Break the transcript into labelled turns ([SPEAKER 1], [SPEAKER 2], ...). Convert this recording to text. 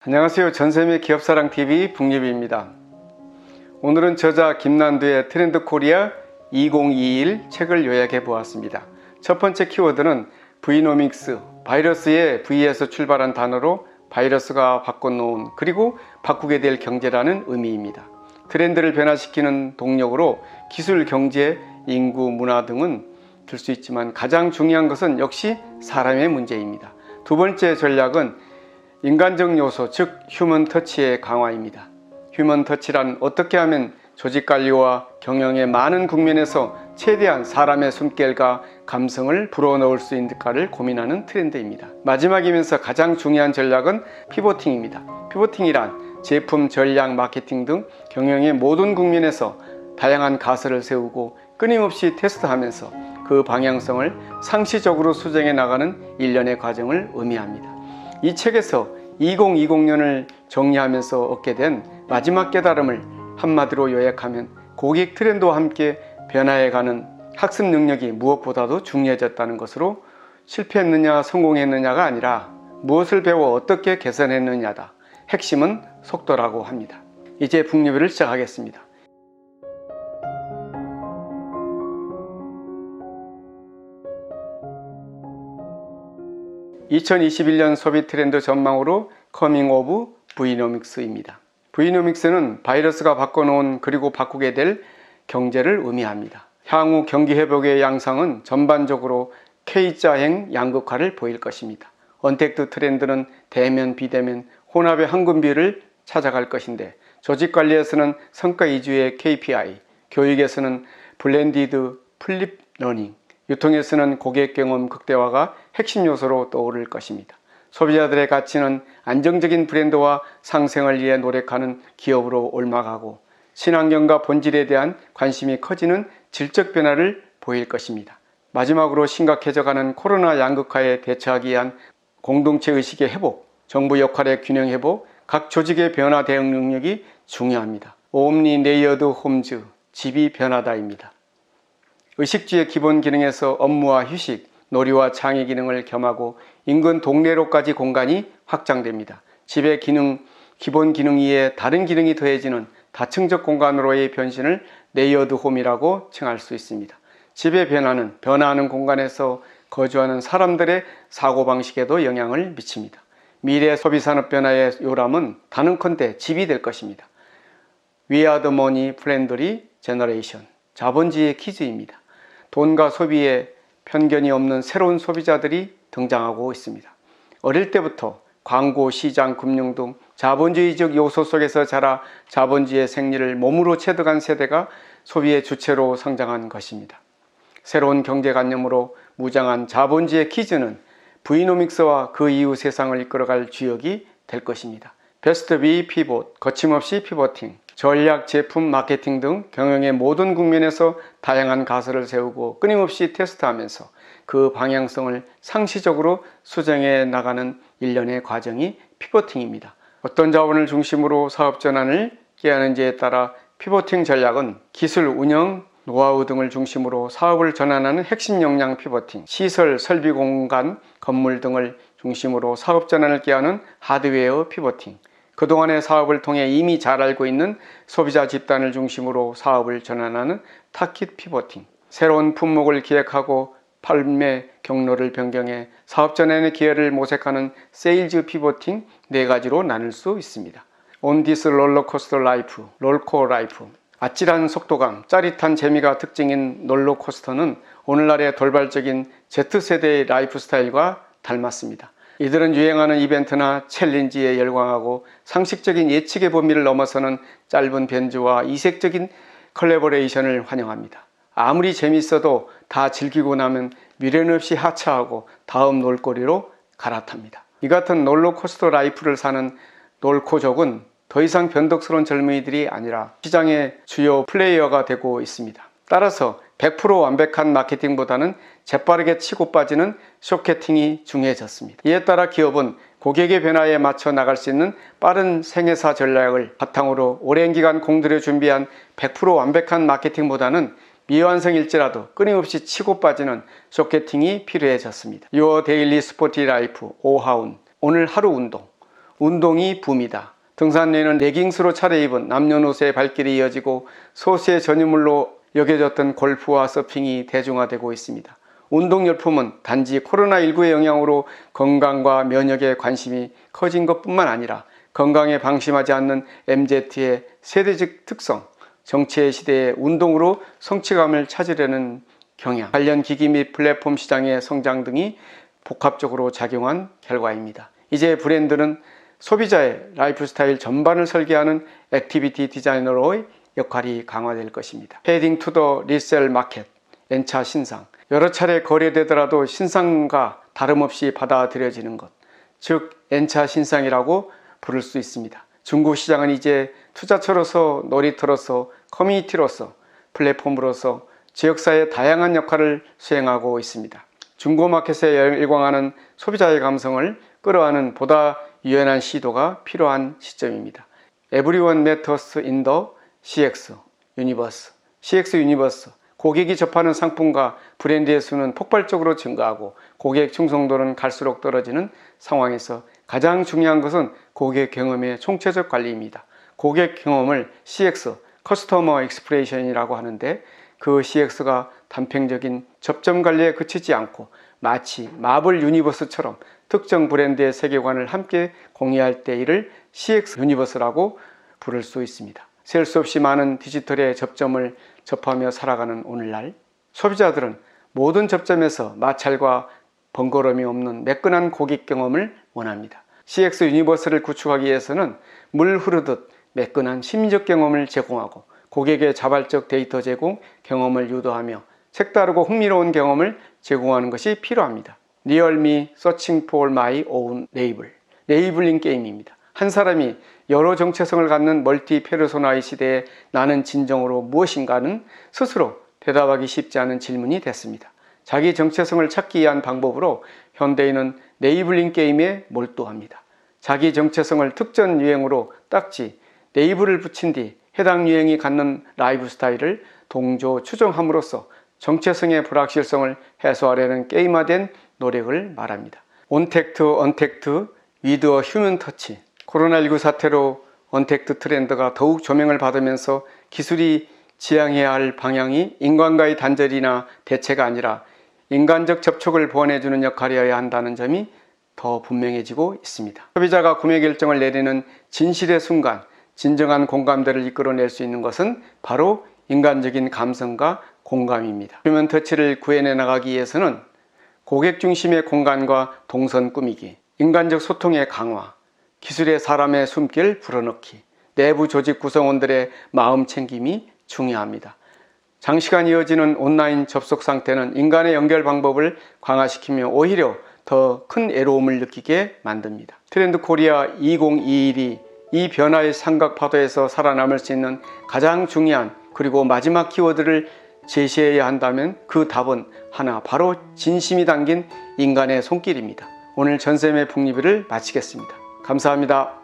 [SPEAKER 1] 안녕하세요. 전샘의 기업사랑TV 북예비입니다. 오늘은 저자 김난두의 트렌드 코리아 2021 책을 요약해 보았습니다. 첫 번째 키워드는 Vnomics, 바이러스의 V에서 출발한 단어로 바이러스가 바꿔놓은 그리고 바꾸게 될 경제라는 의미입니다. 트렌드를 변화시키는 동력으로 기술, 경제, 인구, 문화 등은 들 수 있지만 가장 중요한 것은 역시 사람의 문제입니다. 두 번째 전략은 인간적 요소, 즉 휴먼 터치의 강화입니다. 휴먼 터치란 어떻게 하면 조직관리와 경영의 많은 국면에서 최대한 사람의 숨결과 감성을 불어넣을 수 있는가를 고민하는 트렌드입니다. 마지막이면서 가장 중요한 전략은 피보팅입니다. 피보팅이란 제품, 전략, 마케팅 등 경영의 모든 국면에서 다양한 가설을 세우고 끊임없이 테스트하면서 그 방향성을 상시적으로 수정해 나가는 일련의 과정을 의미합니다. 이 책에서 2020년을 정리하면서 얻게 된 마지막 깨달음을 한마디로 요약하면 고객 트렌드와 함께 변화해가는 학습 능력이 무엇보다도 중요해졌다는 것으로 실패했느냐 성공했느냐가 아니라 무엇을 배워 어떻게 개선했느냐다. 핵심은 속도라고 합니다. 이제 북예비를 시작하겠습니다. (2021년) 소비 트렌드 전망으로 커밍 오브 Vnomics입니다. Vnomics는 바이러스가 바꿔놓은 그리고 바꾸게 될 경제를 의미합니다. 향후 경기 회복의 양상은 전반적으로 K자행 양극화를 보일 것입니다. 언택트 트렌드는 대면, 비대면, 혼합의 황금비를 찾아갈 것인데 조직관리에서는 성과 위주의 KPI, 교육에서는 블렌디드 플립 러닝, 유통에서는 고객 경험 극대화가 핵심 요소로 떠오를 것입니다. 소비자들의 가치는 안정적인 브랜드와 상생을 위해 노력하는 기업으로 옮아가고 친환경과 본질에 대한 관심이 커지는 질적 변화를 보일 것입니다. 마지막으로 심각해져가는 코로나 양극화에 대처하기 위한 공동체 의식의 회복, 정부 역할의 균형 회복, 각 조직의 변화 대응 능력이 중요합니다. 옴니 레이어드 홈즈, 집이 변하다입니다. 의식주의 기본 기능에서 업무와 휴식, 놀이와 창의 기능을 겸하고 인근 동네로까지 공간이 확장됩니다. 집의 기본 기능 위에 다른 기능이 더해지는 다층적 공간으로의 변신을 레이어드 홈이라고 칭할 수 있습니다. 집의 변화는 변화하는 공간에서 거주하는 사람들의 사고방식에도 영향을 미칩니다. 미래 소비산업 변화의 요람은 단언컨대 집이 될 것입니다. We are the money friendly generation, 자본주의의 퀴즈입니다. 돈과 소비에 편견이 없는 새로운 소비자들이 등장하고 있습니다. 어릴 때부터 광고, 시장, 금융 등 자본주의적 요소 속에서 자라 자본주의의 생리를 몸으로 체득한 세대가 소비의 주체로 성장한 것입니다. 새로운 경제관념으로 무장한 자본주의의 퀴즈는 Vnomics와 그 이후 세상을 이끌어갈 주역이 될 것입니다. 베스트 비 피봇, 거침없이 피보팅, 전략, 제품, 마케팅 등 경영의 모든 국면에서 다양한 가설을 세우고 끊임없이 테스트하면서 그 방향성을 상시적으로 수정해 나가는 일련의 과정이 피보팅입니다. 어떤 자원을 중심으로 사업 전환을 깨하는지에 따라 피보팅 전략은 기술, 운영, 노하우 등을 중심으로 사업을 전환하는 핵심 역량 피보팅, 시설, 설비, 공간, 건물 등을 중심으로 사업 전환을 깨하는 하드웨어 피보팅, 그동안의 사업을 통해 이미 잘 알고 있는 소비자 집단을 중심으로 사업을 전환하는 타깃 피보팅, 새로운 품목을 기획하고 판매 경로를 변경해 사업 전환의 기회를 모색하는 세일즈 피보팅 네 가지로 나눌 수 있습니다. On this 롤러코스터 라이프, 롤코 라이프. 아찔한 속도감, 짜릿한 재미가 특징인 롤러코스터는 오늘날의 돌발적인 Z세대의 라이프 스타일과 닮았습니다. 이들은 유행하는 이벤트나 챌린지에 열광하고 상식적인 예측의 범위를 넘어서는 짧은 변주와 이색적인 컬래버레이션을 환영합니다. 아무리 재밌어도 다 즐기고 나면 미련 없이 하차하고 다음 놀거리로 갈아탑니다. 이 같은 롤러코스터 라이프를 사는 롤코족은 더 이상 변덕스러운 젊은이들이 아니라 시장의 주요 플레이어가 되고 있습니다. 따라서 100% 완벽한 마케팅보다는 재빠르게 치고 빠지는 쇼케팅이 중요해졌습니다. 이에 따라 기업은 고객의 변화에 맞춰 나갈 수 있는 빠른 생애사 전략을 바탕으로 오랜 기간 공들여 준비한 100% 완벽한 마케팅보다는 미완성일지라도 끊임없이 치고 빠지는 쇼케팅이 필요해졌습니다. Your Daily Sporty Life, 오하운, 오늘 하루 운동. 운동이 붐이다. 등산로에는 레깅스로 차려입은 남녀노소의 발길이 이어지고 소수의 전유물로 여겨졌던 골프와 서핑이 대중화되고 있습니다. 운동열풍은 단지 코로나19의 영향으로 건강과 면역에 관심이 커진 것뿐만 아니라 건강에 방심하지 않는 MZ의 세대적 특성, 정치의 시대에 운동으로 성취감을 찾으려는 경향, 관련 기기 및 플랫폼 시장의 성장 등이 복합적으로 작용한 결과입니다. 이제 브랜드는 소비자의 라이프 스타일 전반을 설계하는 액티비티 디자이너로의 역할이 강화될 것입니다. 헤딩 투 더 리셀 마켓, N차 신상. 여러 차례 거래되더라도 신상과 다름없이 받아들여지는 것, 즉 N차 신상이라고 부를 수 있습니다. 중고 시장은 이제 투자처로서, 놀이터로서, 커뮤니티로서, 플랫폼으로서 지역사회의 다양한 역할을 수행하고 있습니다. 중고마켓에 열광하는 소비자의 감성을 끌어안는 보다 유연한 시도가 필요한 시점입니다. Everyone matters in the CX 유니버스. CX 유니버스. 고객이 접하는 상품과 브랜드의 수는 폭발적으로 증가하고 고객 충성도는 갈수록 떨어지는 상황에서 가장 중요한 것은 고객 경험의 총체적 관리입니다. 고객 경험을 CX, 커스터머 익스프레이션이라고 하는데 그 CX가 단편적인 접점 관리에 그치지 않고 마치 마블 유니버스처럼 특정 브랜드의 세계관을 함께 공유할 때 이를 CX 유니버스라고 부를 수 있습니다. 셀 수 없이 많은 디지털의 접점을 접하며 살아가는 오늘날 소비자들은 모든 접점에서 마찰과 번거로움이 없는 매끈한 고객 경험을 원합니다. CX 유니버스를 구축하기 위해서는 물 흐르듯 매끈한 심리적 경험을 제공하고 고객의 자발적 데이터 제공 경험을 유도하며 색다르고 흥미로운 경험을 제공하는 것이 필요합니다. Real Me Searching for My Own Label, 레이블링 게임입니다. 한 사람이 여러 정체성을 갖는 멀티 페르소나의 시대에 나는 진정으로 무엇인가는 스스로 대답하기 쉽지 않은 질문이 됐습니다. 자기 정체성을 찾기 위한 방법으로 현대인은 레이블링 게임에 몰두합니다. 자기 정체성을 특정 유행으로 딱지, 레이블을 붙인 뒤 해당 유행이 갖는 라이프 스타일을 동조 추정함으로써 정체성의 불확실성을 해소하려는 게임화된 노력을 말합니다. 온택트, 언택트, 위드 어 휴먼 터치. 코로나19 사태로 언택트 트렌드가 더욱 조명을 받으면서 기술이 지향해야 할 방향이 인간과의 단절이나 대체가 아니라 인간적 접촉을 보완해주는 역할이어야 한다는 점이 더 분명해지고 있습니다. 소비자가 구매 결정을 내리는 진실의 순간, 진정한 공감대를 이끌어낼 수 있는 것은 바로 인간적인 감성과 공감입니다. 휴먼 터치를 구해내 나가기 위해서는 고객 중심의 공간과 동선 꾸미기, 인간적 소통의 강화, 기술의 사람의 숨길 불어넣기, 내부 조직 구성원들의 마음 챙김이 중요합니다. 장시간 이어지는 온라인 접속 상태는 인간의 연결 방법을 강화시키며 오히려 더 큰 애로움을 느끼게 만듭니다. 트렌드 코리아 2021이 이 변화의 삼각파도에서 살아남을 수 있는 가장 중요한 그리고 마지막 키워드를 제시해야 한다면 그 답은 하나, 바로 진심이 담긴 인간의 손길입니다. 오늘 전샘의 북리뷰를 마치겠습니다. 감사합니다.